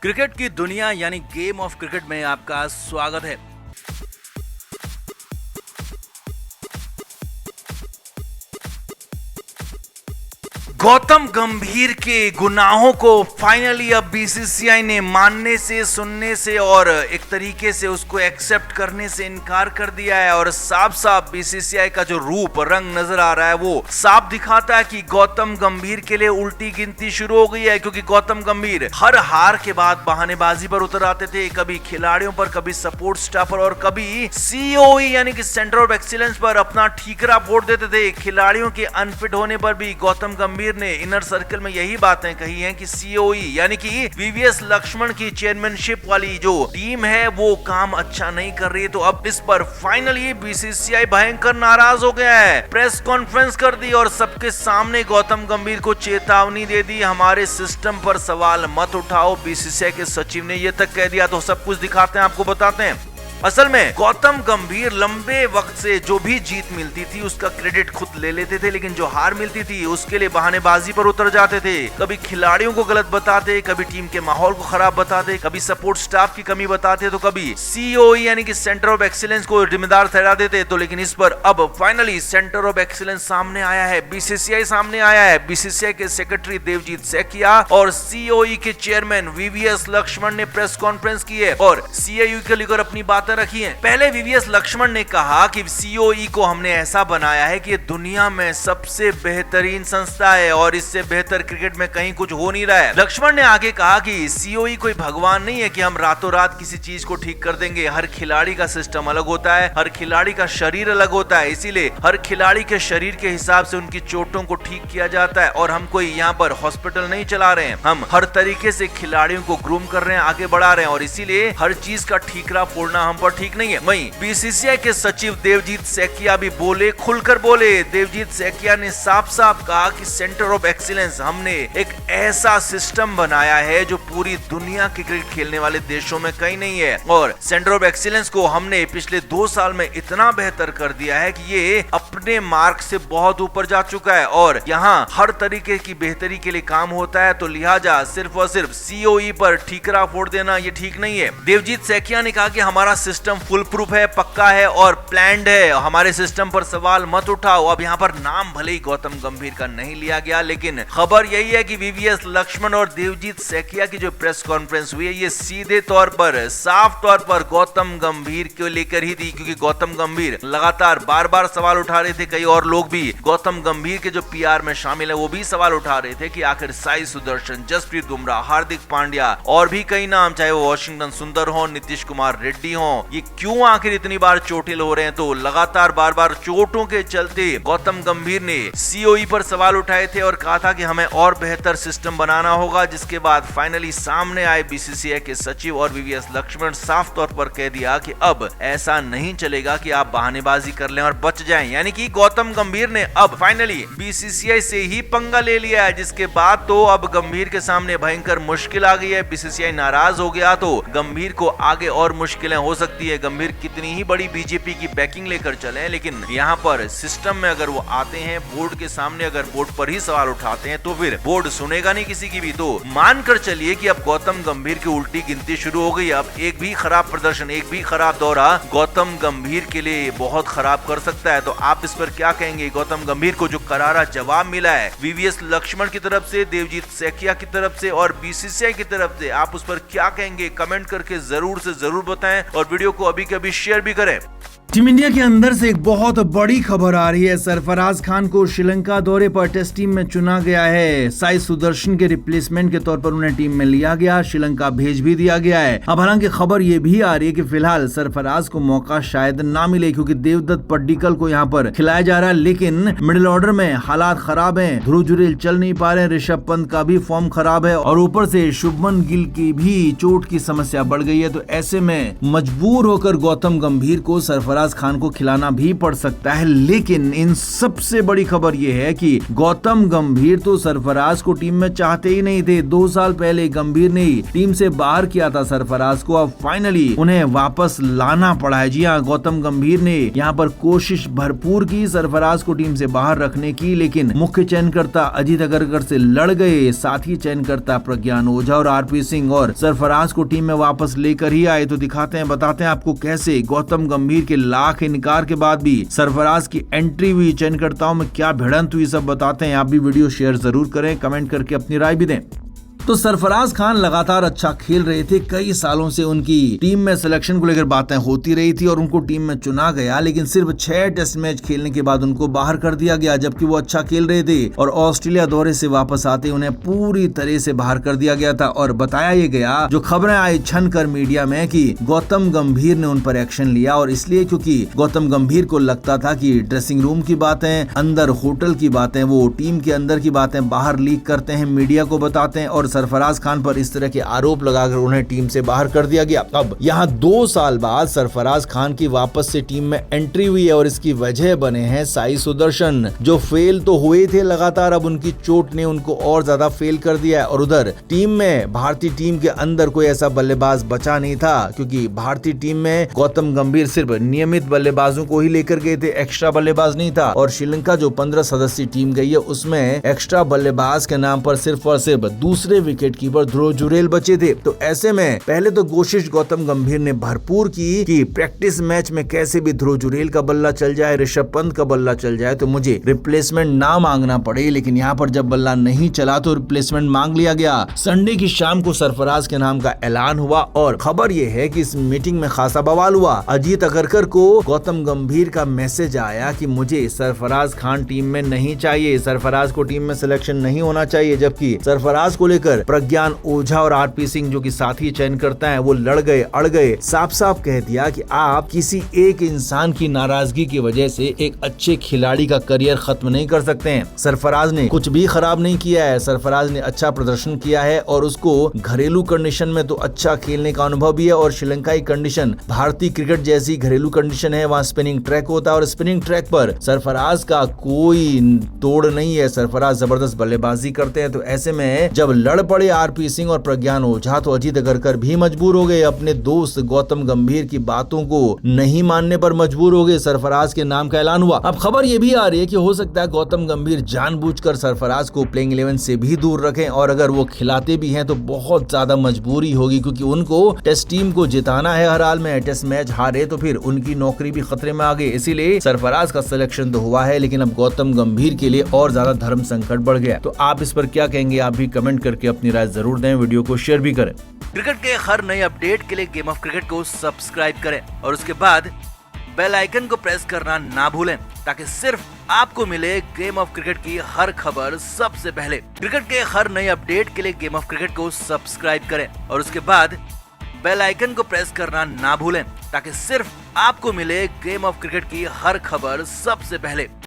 Cricket की दुनिया यानी गेम ऑफ क्रिकेट में आपका स्वागत है। गौतम गंभीर के गुनाहों को फाइनली अब बीसीसीआई ने मानने से, सुनने से और एक तरीके से उसको एक्सेप्ट करने से इनकार कर दिया है। और साफ साफ बीसीसीआई का जो रूप रंग नजर आ रहा है वो साफ दिखाता है कि गौतम गंभीर के लिए उल्टी गिनती शुरू हो गई है। क्योंकि गौतम गंभीर हर हार के बाद बहानेबाजी पर उतर आते थे, कभी खिलाड़ियों पर, कभी सपोर्ट स्टाफ पर और कभी सीओई यानी कि सेंटर ऑफ एक्सीलेंस पर अपना ठीकरा फोड़ देते थे। खिलाड़ियों के अनफिट होने पर भी गौतम गंभीर ने इनर सर्कल में यही बातें कही हैं कि सीओई यानी कि वीवीएस लक्ष्मण की चेयरमैनशिप वाली जो टीम है वो काम अच्छा नहीं कर रही है। तो अब इस पर फाइनली बीसीसीआई भयंकर नाराज हो गया है, प्रेस कॉन्फ्रेंस कर दी और सबके सामने गौतम गंभीर को चेतावनी दे दी, हमारे सिस्टम पर सवाल मत उठाओ। बीसीसीआई के सचिव ने यह तक कह दिया। तो सब कुछ दिखाते हैं, आपको बताते हैं। असल में गौतम गंभीर लंबे वक्त से जो भी जीत मिलती थी उसका क्रेडिट खुद ले लेते थे, लेकिन जो हार मिलती थी उसके लिए बहानेबाजी पर उतर जाते थे। कभी खिलाड़ियों को गलत बताते, कभी टीम के माहौल को खराब बताते, कभी सपोर्ट स्टाफ की कमी बताते, तो कभी सीओई यानी कि सेंटर ऑफ एक्सीलेंस को जिम्मेदार ठहरा देते। तो लेकिन इस पर अब फाइनली सेंटर ऑफ एक्सीलेंस सामने आया है, बीसीसीआई सामने आया है। बीसीसीआई के सेक्रेटरी देवजीत सैकिया और सीओई के चेयरमैन वीवीएस लक्ष्मण ने प्रेस कॉन्फ्रेंस की है और सीआईयू के लेकर अपनी बातें रखी है। पहले वीवीएस लक्ष्मण ने कहा कि सीओई को हमने ऐसा बनाया है कि ये दुनिया में सबसे बेहतरीन संस्था है और इससे बेहतर क्रिकेट में कहीं कुछ हो नहीं रहा है। लक्ष्मण ने आगे कहा कि सीओई कोई भगवान नहीं है कि हम रातों रात किसी चीज को ठीक कर देंगे। हर खिलाड़ी का सिस्टम अलग होता है, हर खिलाड़ी का शरीर अलग होता है, इसीलिए हर खिलाड़ी के शरीर के हिसाब से उनकी चोटों को ठीक किया जाता है। और हम कोई यहाँ पर हॉस्पिटल नहीं चला रहे हैं, हम हर तरीके से खिलाड़ियों को ग्रूम कर रहे हैं, आगे बढ़ा रहे हैं और इसीलिए हर चीज का ठीकरा फोड़ना हम पर ठीक नहीं है। वहीं बीसीसीआई के सचिव देवजीत सैकिया भी बोले, खुलकर बोले। देवजीत सैकिया ने साफ साफ कहा कि सेंटर ऑफ एक्सीलेंस हमने एक ऐसा सिस्टम बनाया है जो पूरी दुनिया के क्रिकेट खेलने वाले देशों में कहीं नहीं है और सेंटर ऑफ एक्सीलेंस को हमने पिछले 2 साल में इतना बेहतर कर दिया है कि ये अपने मार्क से बहुत ऊपर जा चुका है और यहाँ हर तरीके की बेहतरी के लिए काम होता है। तो लिहाजा सिर्फ और सिर्फ सीओई पर ठीकरा फोड़ देना ये ठीक नहीं है। देवजीत सैकिया ने कहा कि हमारा सिस्टम फुल प्रूफ है, पक्का है और प्लान्ड है, हमारे सिस्टम पर सवाल मत उठाओ। अब यहाँ पर नाम भले ही गौतम गंभीर का नहीं लिया गया, लेकिन खबर यही है कि वीवीएस लक्ष्मण और देवजीत सैकिया की जो प्रेस कॉन्फ्रेंस हुई है ये सीधे तौर पर, साफ तौर पर गौतम गंभीर को लेकर ही थी। क्योंकि गौतम गंभीर लगातार बार बार सवाल उठा रहे थे। कई और लोग भी गौतम गंभीर के जो पीआर में शामिल है वो भी सवाल उठा रहे थे कि आखिर साई सुदर्शन, जसप्रीत बुमराह, हार्दिक पांड्या और भी कई नाम, चाहे वो वाशिंगटन सुंदर हो, नीतीश कुमार रेड्डी हो, ये क्यों आखिर इतनी बार चोटिल हो रहे हैं। तो लगातार बार बार चोटों के चलते गौतम गंभीर ने सीओई पर सवाल उठाए थे और कहा था कि हमें और बेहतर सिस्टम बनाना होगा। जिसके बाद फाइनली सामने आए बीसीसीआई के सचिव और वीवीएस लक्ष्मण, साफ तौर पर कह दिया कि अब ऐसा नहीं चलेगा कि आप बहानेबाजी कर लें और बच जाएं। यानी कि गौतम गंभीर ने अब फाइनली बीसीसीआई से ही पंगा ले लिया है। जिसके बाद तो अब गंभीर के सामने भयंकर मुश्किल आ गई है। बीसीसीआई नाराज हो गया तो गंभीर को आगे और मुश्किलें हो सकती है। गंभीर कितनी ही बड़ी बीजेपी की बैकिंग लेकर चले, लेकिन यहाँ पर सिस्टम में अगर वो आते हैं, बोर्ड के सामने अगर बोर्ड पर ही सवाल उठाते हैं तो फिर बोर्ड सुनेगा नहीं किसी की भी। तो मानकर चलिए कि अब गौतम गंभीर की उल्टी गिनती शुरू हो गई। अब एक भी खराब प्रदर्शन, एक भी खराब दौरा गौतम गंभीर के लिए बहुत खराब कर सकता है। तो आप इस पर क्या कहेंगे? गौतम गंभीर को जो करारा जवाब मिला है वीवीएस लक्ष्मण की तरफ से, देवजीत सैकिया की तरफ से और बीसीसीआई की तरफ से, आप उस पर क्या कहेंगे? कमेंट करके जरूर से जरूर बताएं और वीडियो को अभी के अभी शेयर भी करें। टीम इंडिया के अंदर से एक बहुत बड़ी खबर आ रही है। सरफराज खान को श्रीलंका दौरे पर टेस्ट टीम में चुना गया है। साई सुदर्शन के रिप्लेसमेंट के तौर पर उन्हें टीम में लिया गया, श्रीलंका भेज भी दिया गया है। अब हालांकि खबर ये भी आ रही है कि फिलहाल सरफराज को मौका शायद ना मिले क्योंकि देवदत्त पड्डीकल को यहाँ पर खिलाया जा रहा है। लेकिन मिडिल ऑर्डर में हालात खराब है, ध्रुव जुरेल चल नहीं पा रहे, ऋषभ पंत का भी फॉर्म खराब है और ऊपर से शुभमन गिल की भी चोट की समस्या बढ़ गई है। तो ऐसे में मजबूर होकर गौतम गंभीर को सरफराज खान को खिलाना भी पड़ सकता है। लेकिन इन सबसे बड़ी खबर यह है कि गौतम गंभीर तो सरफराज को टीम में चाहते ही नहीं थे। 2 साल पहले गंभीर ने टीम से बाहर किया था सरफराज को, अब फाइनली उन्हें वापस लाना पड़ा है। जी हाँ, गौतम गंभीर ने यहाँ पर कोशिश भरपूर की सरफराज को टीम से बाहर रखने की, लेकिन मुख्य चयनकर्ता अजीत अगरकर से लड़ गए। साथ ही चयनकर्ता प्रज्ञान ओझा और आरपी सिंह और सरफराज को टीम में वापस लेकर ही आए। तो दिखाते हैं, बताते हैं आपको कैसे गौतम गंभीर के लाख इनकार के बाद भी सरफराज की एंट्री हुई, चयनकर्ताओं में क्या भिड़ंत हुई, सब बताते हैं। आप भी वीडियो शेयर जरूर करें, कमेंट करके अपनी राय भी दें। तो सरफराज खान लगातार अच्छा खेल रहे थे, कई सालों से उनकी टीम में सिलेक्शन को लेकर बातें होती रही थी और उनको टीम में चुना गया, लेकिन सिर्फ 6 टेस्ट मैच खेलने के बाद उनको बाहर कर दिया गया, जबकि वो अच्छा खेल रहे थे। और ऑस्ट्रेलिया दौरे से वापस आते उन्हें पूरी तरह से बाहर कर दिया गया था। और बताया ये गया, जो खबरें आई छन कर मीडिया में, कि गौतम गंभीर ने उन पर एक्शन लिया, और इसलिए क्योंकि गौतम गंभीर को लगता था कि ड्रेसिंग रूम की बातें, अंदर होटल की बातें, वो टीम के अंदर की बातें बाहर लीक करते हैं, मीडिया को बताते हैं, और सरफराज खान पर इस तरह के आरोप लगाकर उन्हें टीम से बाहर कर दिया गया। अब यहाँ 2 साल बाद सरफराज खान की वापस से टीम में एंट्री हुई है, और इसकी वजह बने हैं साई सुदर्शन, जो फेल तो हुए थे लगातार, अब उनकी चोट ने उनको और ज्यादा फेल कर दिया है। और उधर टीम में, भारतीय टीम के अंदर कोई ऐसा बल्लेबाज बचा नहीं था, क्योंकि भारतीय टीम में गौतम गंभीर सिर्फ नियमित बल्लेबाजों को ही लेकर गए थे, एक्स्ट्रा बल्लेबाज नहीं था। और श्रीलंका जो 15 सदस्यीय टीम गई है, उसमें एक्स्ट्रा बल्लेबाज के नाम पर सिर्फ और सिर्फ दूसरे विकेट कीपर ध्रुव जुरेल बचे थे। तो ऐसे में पहले तो कोशिश गौतम गंभीर ने भरपूर की कि प्रैक्टिस मैच में कैसे भी ध्रुव जुरेल का बल्ला चल जाए, ऋषभ पंत का बल्ला चल जाए, तो मुझे रिप्लेसमेंट ना मांगना पड़े। लेकिन यहाँ पर जब बल्ला नहीं चला तो रिप्लेसमेंट मांग लिया गया। संडे की शाम को सरफराज के नाम का ऐलान हुआ, और खबर यह है कि इस मीटिंग में खासा बवाल हुआ। अजीत अगरकर को गौतम गंभीर का मैसेज आया कि मुझे सरफराज खान टीम में नहीं चाहिए, सरफराज को टीम में सिलेक्शन नहीं होना चाहिए, जबकि सरफराज को लेकर प्रज्ञान ओझा और आरपी सिंह, जो कि साथी चयन करता है, वो लड़ गए, अड़ गए। साफ साफ कह दिया कि आप किसी एक इंसान की नाराजगी की वजह से एक अच्छे खिलाड़ी का करियर खत्म नहीं कर सकते हैं। सरफराज ने कुछ भी खराब नहीं किया है, सरफराज ने अच्छा प्रदर्शन किया है, और उसको घरेलू कंडीशन में तो अच्छा खेलने का अनुभव भी है, और श्रीलंकाई कंडीशन भारतीय क्रिकेट जैसी घरेलू कंडीशन है, वहाँ स्पिनिंग ट्रैक होता है, और स्पिनिंग ट्रैक पर सरफराज का कोई तोड़ नहीं है। सरफराज जबरदस्त बल्लेबाजी करते हैं। तो ऐसे में जब लड़ पड़े आरपी सिंह और प्रज्ञान ओझा, तो अजीत अगरकर भी मजबूर हो गए, अपने दोस्त गौतम गंभीर की बातों को नहीं मानने पर मजबूर हो गए। सरफराज के नाम का ऐलान हुआ। अब खबर यह भी आ रही है कि हो सकता है गौतम गंभीर जानबूझकर सरफराज को प्लेइंग 11 से भी दूर रखें, और अगर वो खिलाते भी हैं तो बहुत ज्यादा मजबूरी होगी, क्योंकि उनको टेस्ट टीम को जिताना है हर हाल में। टेस्ट मैच हारे तो फिर उनकी नौकरी भी खतरे में आ गई। इसीलिए सरफराज का सिलेक्शन तो हुआ है, लेकिन अब गौतम गंभीर के लिए और ज्यादा धर्म संकट बढ़ गया। तो आप इस पर क्या कहेंगे? आप भी कमेंट करके अपनी राय जरूर दें, वीडियो को शेयर भी करें। क्रिकेट के हर नए अपडेट के लिए गेम ऑफ क्रिकेट को सब्सक्राइब करें, और उसके बाद बेल आइकन को प्रेस करना ना भूलें, ताकि सिर्फ आपको मिले गेम ऑफ क्रिकेट की हर खबर सबसे पहले। क्रिकेट के हर नए अपडेट के लिए गेम ऑफ क्रिकेट को सब्सक्राइब करें, और उसके बाद बेल आइकन को प्रेस करना ना भूलें, ताकि सिर्फ आपको मिले गेम ऑफ क्रिकेट की हर खबर सबसे पहले।